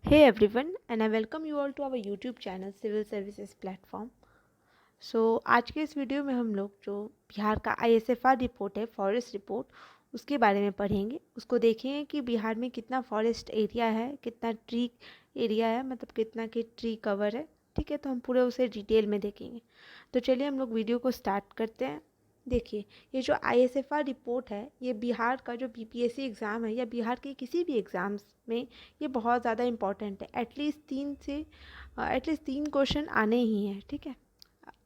Hey everyone, and I welcome you all to our YouTube channel Civil Services Platform. आज के इस video में हम लोग जो बिहार का ISFR रिपोर्ट है, फॉरेस्ट रिपोर्ट, उसके बारे में पढ़ेंगे। उसको देखेंगे कि बिहार में कितना फॉरेस्ट एरिया है, कितना ट्री एरिया है, मतलब कितना के ट्री कवर है। ठीक है, तो हम पूरे उसे डिटेल में देखेंगे। तो चलिए हम लोग वीडियो को स्टार्ट करते हैं। देखिए, ये जो ISFR रिपोर्ट है, ये बिहार का जो BPSC एग्ज़ाम है या बिहार के किसी भी एग्ज़ाम्स में ये बहुत ज़्यादा इम्पॉर्टेंट है। एटलीस्ट तीन क्वेश्चन आने ही हैं। ठीक है,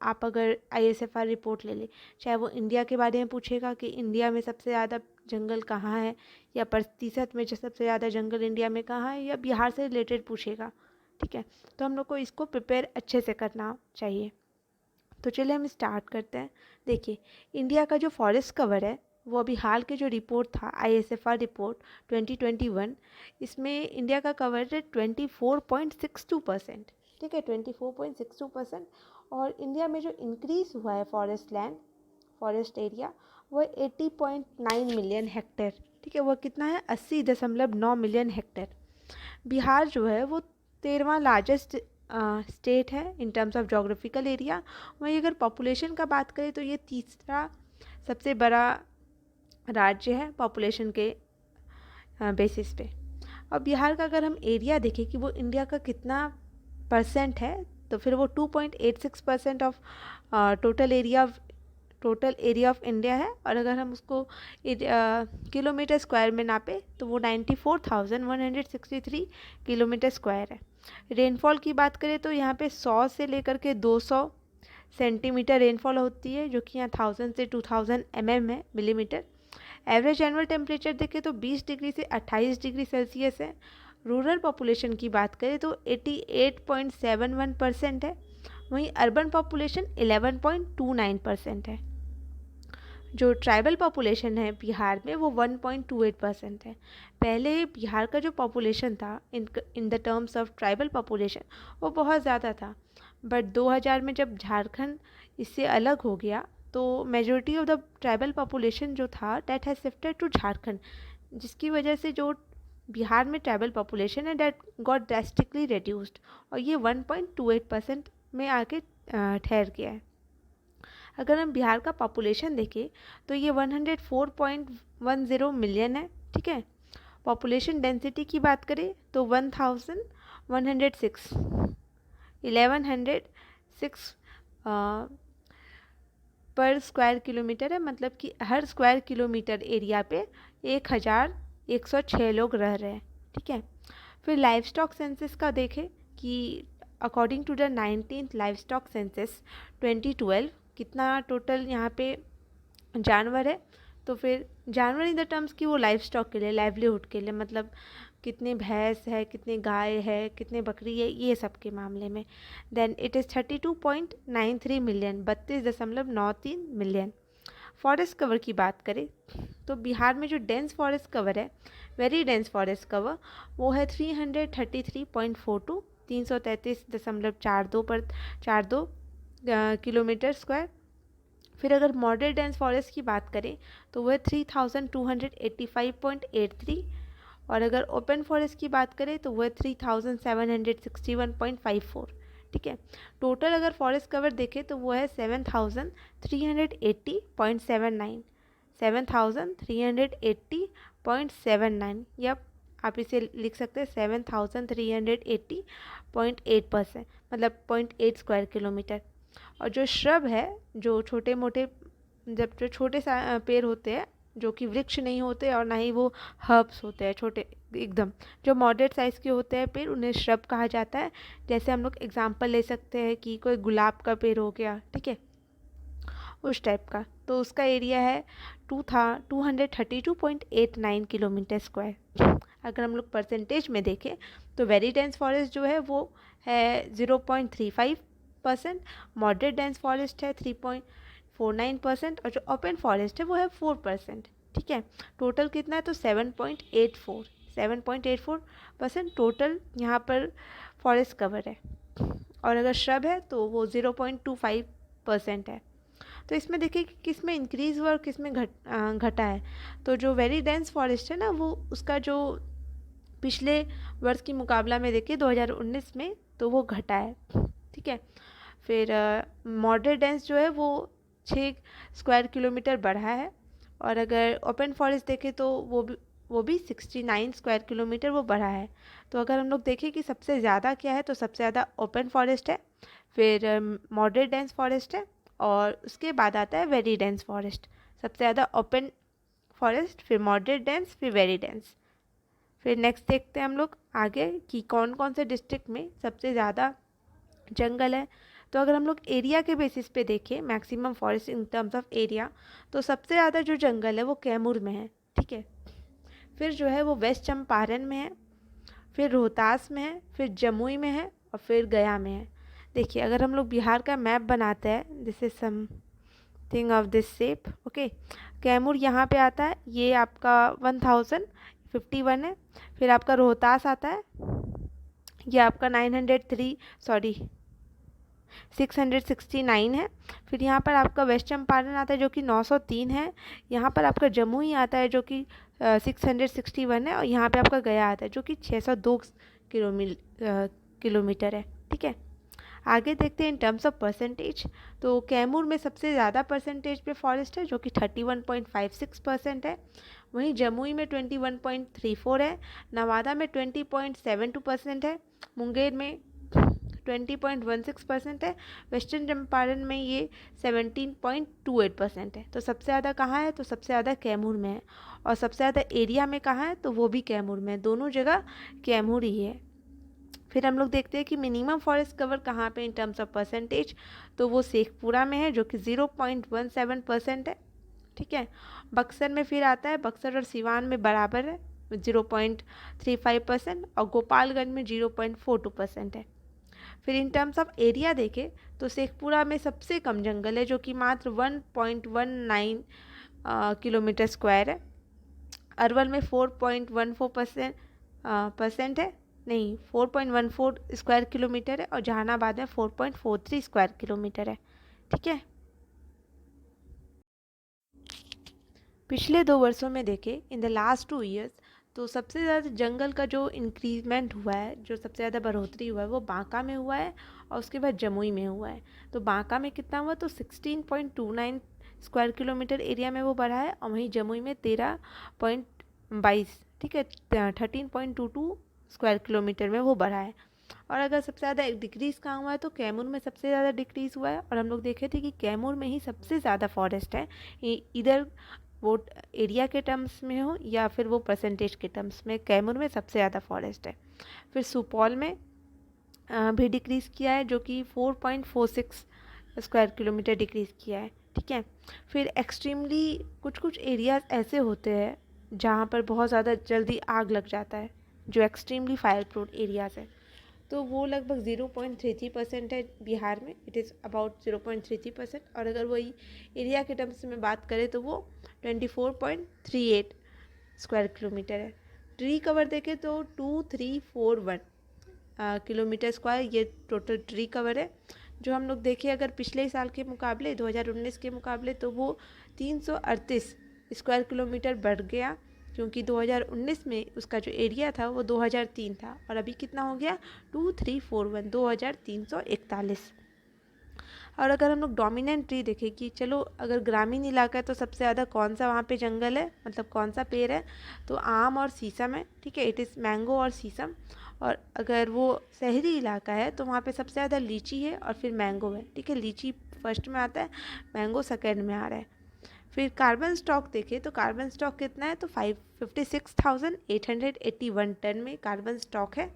आप अगर ISFR रिपोर्ट ले लें, चाहे वो इंडिया के बारे में पूछेगा कि इंडिया में सबसे ज़्यादा जंगल कहाँ है, या प्रतिशत में जो सबसे ज़्यादा जंगल इंडिया में कहाँ है, या बिहार से रिलेटेड पूछेगा। ठीक है, तो हम लोग को इसको प्रिपेयर अच्छे से करना चाहिए। तो चलिए हम स्टार्ट करते हैं। देखिए, इंडिया का जो फॉरेस्ट कवर है, वो अभी हाल के जो रिपोर्ट था ISFR रिपोर्ट 2021, इसमें इंडिया का कवर है 24.62%। ठीक है, 24.62%। और इंडिया में जो इंक्रीज़ हुआ है फॉरेस्ट एरिया, वो 80.9 मिलियन हेक्टेयर। ठीक है, वह कितना है, 80.9 मिलियन हेक्टेयर। बिहार जो है वो 13वां लार्जेस्ट स्टेट है in terms of geographical area. वहीं अगर पॉपुलेशन का बात करें तो ये तीसरा सबसे बड़ा राज्य है पॉपुलेशन के बेसिस पे। और बिहार का अगर हम एरिया देखें कि वो इंडिया का कितना परसेंट है, तो फिर वो 2.86% of total area of India है। और अगर हम उसको किलोमीटर स्क्वायर में नापे तो वो 94,163 किलोमीटर स्क्वायर है। रेनफॉल की बात करें तो यहाँ पे 100 से लेकर के 200 सेंटीमीटर रेनफॉल होती है, जो कि यहाँ 1000 से 2000 है मिलीमीटर। एवरेज एनुअल टेम्परेचर देखें तो 20 डिग्री से 28 डिग्री सेल्सियस है। रूरल पॉपुलेशन की बात करें तो 88.71% है। वहीं अर्बन पॉपुलेशन 11.29% है। जो ट्राइबल पॉपुलेशन है बिहार में वो 1.28% है। पहले बिहार का जो पॉपुलेशन था in the terms of tribal population, वो बहुत ज़्यादा था। बट 2000 में जब झारखंड इससे अलग हो गया, तो majority of the tribal population जो था that has shifted to Jharkhand, जिसकी वजह से जो बिहार में ट्राइबल पॉपुलेशन है डेट गॉट ड्रेस्टिकली रिड्यूस्ड, और ये 1.28% में आके ठहर गया है। अगर हम बिहार का पॉपुलेशन देखें तो ये 104.10 मिलियन है। ठीक है, पॉपुलेशन डेंसिटी की बात करें तो 1106 पर स्क्वायर किलोमीटर है। मतलब कि हर स्क्वायर किलोमीटर एरिया पे 1106 लोग रह रहे हैं। ठीक है, फिर लाइफ स्टॉक सेंसस का देखें कि according to the 19th livestock census 2012 कितना टोटल यहाँ पे जानवर है। तो फिर जानवर इन द टर्म्स की वो लाइफ स्टॉक के लिए, लाइवलीहुड के लिए, मतलब कितने भैंस है, कितने गाय है, कितने बकरी है, ये सब के मामले में। Then it is 32.93 million, 32.93 million. Forest cover की बात करें तो बिहार में जो डेंस फॉरेस्ट कवर है, वेरी डेंस फॉरेस्ट कवर, वो है 333.42, 333.42 पर 42 किलोमीटर स्क्वायर। फिर अगर मॉडरेट डेंस फॉरेस्ट की बात करें तो वह 3285.83, और अगर ओपन फॉरेस्ट की बात करें तो वह 3761.54। ठीक है, टोटल अगर फॉरेस्ट कवर देखें तो वो है 7380.79, 7380.79, या आप इसे लिख सकते हैं 7380.8%, मतलब 0.8 स्क्वायर किलोमीटर। और जो श्रब है, जो छोटे मोटे, जब जो छोटे पेड़ होते हैं जो कि वृक्ष नहीं होते और ना ही वो हर्ब्स होते हैं, छोटे एकदम, जो मॉडरेट साइज़ के होते हैं पेड़, उन्हें श्रब कहा जाता है। जैसे हम लोग एग्जांपल ले सकते हैं कि कोई गुलाब का पेड़ हो गया, ठीक है, उस टाइप का। तो उसका एरिया है 232.89 किलोमीटर स्क्वायर। अगर हम लोग परसेंटेज में देखें तो वेरी डेंस फॉरेस्ट जो है वो है 0.35%, मॉडरेट डेंस फॉरेस्ट है 3.49%, और जो ओपन फॉरेस्ट है वो है 4%। ठीक है, टोटल कितना है तो 7.84% टोटल यहाँ पर फॉरेस्ट कवर है। और अगर श्रब है तो वो 0.25% है। तो इसमें देखिए कि किस में इंक्रीज़ हुआ और किस में घटा है। तो जो वेरी डेंस फॉरेस्ट है ना, वो उसका जो पिछले वर्ष की मुकाबला में देखिए 2019 में तो वो घटा है, ठीक है। फिर मॉडरेट डेंस जो है वो 6 स्क्वायर किलोमीटर बढ़ा है, और अगर ओपन फॉरेस्ट देखें तो वो भी 69 स्क्वायर किलोमीटर वो बढ़ा है। तो अगर हम लोग देखें कि सबसे ज़्यादा क्या है, तो सबसे ज़्यादा ओपन फॉरेस्ट है, फिर मॉडरेट डेंस फॉरेस्ट है, और उसके बाद आता है वेरी डेंस फॉरेस्ट। सबसे ज़्यादा ओपन फॉरेस्ट, फिर मॉडरेट डेंस, फिर वेरी डेंस। फिर नेक्स्ट देखते हैं हम लोग आगे कि कौन कौन से डिस्ट्रिक्ट में सबसे ज़्यादा जंगल है। तो अगर हम लोग एरिया के बेसिस पे देखें, maximum forest in terms of area, तो सबसे ज़्यादा जो जंगल है वो कैमूर में है, ठीक है। फिर जो है वो वेस्ट चंपारण में है, फिर रोहतास में है, फिर जमुई में है, और फिर गया में है। देखिए अगर हम लोग बिहार का मैप बनाते हैं, this is something of this shape, okay. Kaimur यहाँ पे आता है, ये आपका 1051 है। फिर आपका रोहतास आता है, ये आपका 669 है। फिर यहाँ पर आपका वेस्ट चंपारण आता है जो कि 903 है। यहाँ पर आपका जमुई आता है जो कि 661 है, और यहाँ पे आपका गया आता है जो कि 602 किलोमीटर है, ठीक है। आगे देखते हैं इन टर्म्स ऑफ परसेंटेज। तो कैमूर में सबसे ज़्यादा परसेंटेज पे फॉरेस्ट है जो कि 31.56% है। वहीं जमुई में 21.34 है, नवादा में 20.72% है, मुंगेर में 20.16% है, वेस्टर्न चंपारण में ये 17.28% है। तो सबसे ज़्यादा कहाँ है, तो सबसे ज़्यादा कैमूर में है, और सबसे ज़्यादा एरिया में कहाँ है, तो वो भी कैमूर में है। दोनों जगह कैमूर ही है। फिर हम लोग देखते हैं कि मिनिमम फॉरेस्ट कवर कहाँ पे इन टर्म्स ऑफ परसेंटेज, तो वो शेखपुरा में है जो कि 0.17% है, ठीक है। बक्सर में फिर आता है, बक्सर और सिवान में बराबर है 0.35%, और गोपालगंज में 0.42% है। फिर इन टर्म्स ऑफ एरिया देखें तो शेखपुरा में सबसे कम जंगल है जो कि मात्र 1.19 किलोमीटर स्क्वायर है। अरवल में 4.14% है, नहीं 4.14 स्क्वायर किलोमीटर है, और जहानाबाद में 4.43 स्क्वायर किलोमीटर है, ठीक है। पिछले 2 वर्षों में देखें, इन द लास्ट 2 ईयर्स, तो सबसे ज़्यादा जंगल का जो इंक्रीजमेंट हुआ है, जो सबसे ज़्यादा बढ़ोतरी हुआ है, वो बांका में हुआ है, और उसके बाद जमुई में हुआ है। तो बांका में कितना हुआ, तो 16.29 स्क्वायर किलोमीटर एरिया में वो बढ़ा है, और वहीं जमुई में 13.22, ठीक है, 13.22 स्क्वायर किलोमीटर में वो बढ़ा है। और अगर सबसे ज़्यादा डिक्रीज़ कहाँ हुआ है, तो कैमूर में सबसे ज़्यादा डिक्रीज़ हुआ है, और हम लोग देखे थे कि कैमूर में ही सबसे ज़्यादा फॉरेस्ट है, इधर वो एरिया के टर्म्स में हो या फिर वो परसेंटेज के टर्म्स में, कैमूर में सबसे ज़्यादा फॉरेस्ट है। फिर सुपौल में भी डिक्रीज़ किया है जो कि 4.46 स्क्वायर किलोमीटर डिक्रीज़ किया है, ठीक है। फिर एक्सट्रीमली कुछ कुछ एरियाज ऐसे होते हैं जहाँ पर बहुत ज़्यादा जल्दी आग लग जाता है, जो एक्सट्रीमली फायर प्रोन एरियाज़ है, तो वो लगभग 0.33% है बिहार में, इट इज़ अबाउट 0.33%। और अगर वही एरिया के टर्म्स में बात करें तो वो 24.38 स्क्वायर किलोमीटर है। ट्री कवर देखें तो 2341 किलोमीटर स्क्वायर ये टोटल ट्री कवर है, जो हम लोग देखें अगर पिछले साल के मुकाबले 2019 के मुकाबले, तो वो 338 स्क्वायर किलोमीटर बढ़ गया, क्योंकि 2019 में उसका जो एरिया था वो 2003 था, और अभी कितना हो गया 2341, 2341। और अगर हम लोग डोमिनेंट ट्री देखें कि चलो अगर ग्रामीण इलाका है तो सबसे ज़्यादा कौन सा वहाँ पे जंगल है, मतलब कौन सा पेड़ है, तो आम और शीशम है, ठीक है, इट इज़ मैंगो और शीशम। और अगर वो शहरी इलाका है तो वहाँ पे सबसे ज़्यादा लीची है, और फिर मैंगो है, ठीक है, लीची फर्स्ट में आता है, मैंगो सेकेंड में आ रहा है। फिर कार्बन स्टॉक देखें तो कार्बन स्टॉक कितना है, तो 56,881 टन में कार्बन स्टॉक है।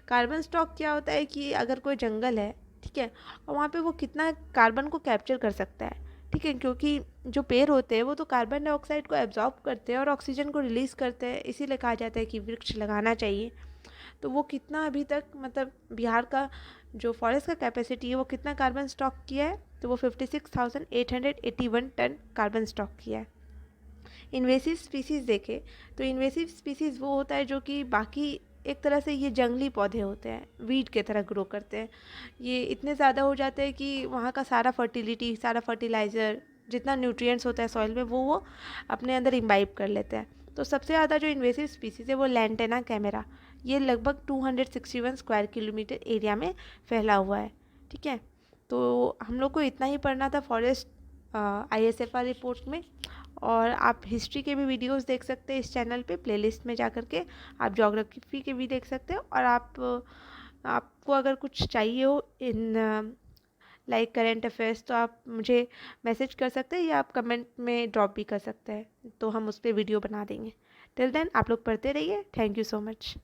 कार्बन स्टॉक क्या होता है कि अगर कोई जंगल है, ठीक है, और वहाँ पे वो कितना कार्बन को कैप्चर कर सकता है, ठीक है, क्योंकि जो पेड़ होते हैं वो तो कार्बन डाइऑक्साइड को एब्जॉर्ब करते हैं और ऑक्सीजन को रिलीज़ करते हैं, इसीलिए कहा जाता है कि वृक्ष लगाना चाहिए। तो वो कितना अभी तक, मतलब बिहार का जो फॉरेस्ट का कैपेसिटी है वो कितना कार्बन स्टॉक किया है, तो वो 56,881 टन कार्बन स्टॉक किया है। इन्वेसिव स्पीसीज़ देखें तो इन्वेसिव स्पीसीज़ वो होता है जो कि बाकी एक तरह से ये जंगली पौधे होते हैं, वीड के तरह ग्रो करते हैं। ये इतने ज़्यादा हो जाते हैं कि वहाँ का सारा फर्टिलिटी, सारा फर्टिलाइज़र, जितना न्यूट्रिएंट्स होता है सॉइल में वो अपने अंदर इम्बाइब कर लेते हैं। तो सबसे ज़्यादा जो इन्वेसिव स्पीसीज़ है वो लैंटेना कैमेरा, ये लगभग 261 स्क्वायर किलोमीटर एरिया में फैला हुआ है। ठीक है, तो हम लोग को इतना ही पढ़ना था फॉरेस्ट ISFR रिपोर्ट में। और आप हिस्ट्री के भी वीडियोस देख सकते हैं इस चैनल पे, प्लेलिस्ट में जा कर के आप ज्योग्राफी के भी देख सकते हो। और आपको अगर कुछ चाहिए हो इन लाइक करेंट अफेयर्स, तो आप मुझे मैसेज कर सकते हैं या आप कमेंट में ड्रॉप भी कर सकते हैं, तो हम उस पर वीडियो बना देंगे। टिल देन आप लोग पढ़ते रहिए। Thank you so much.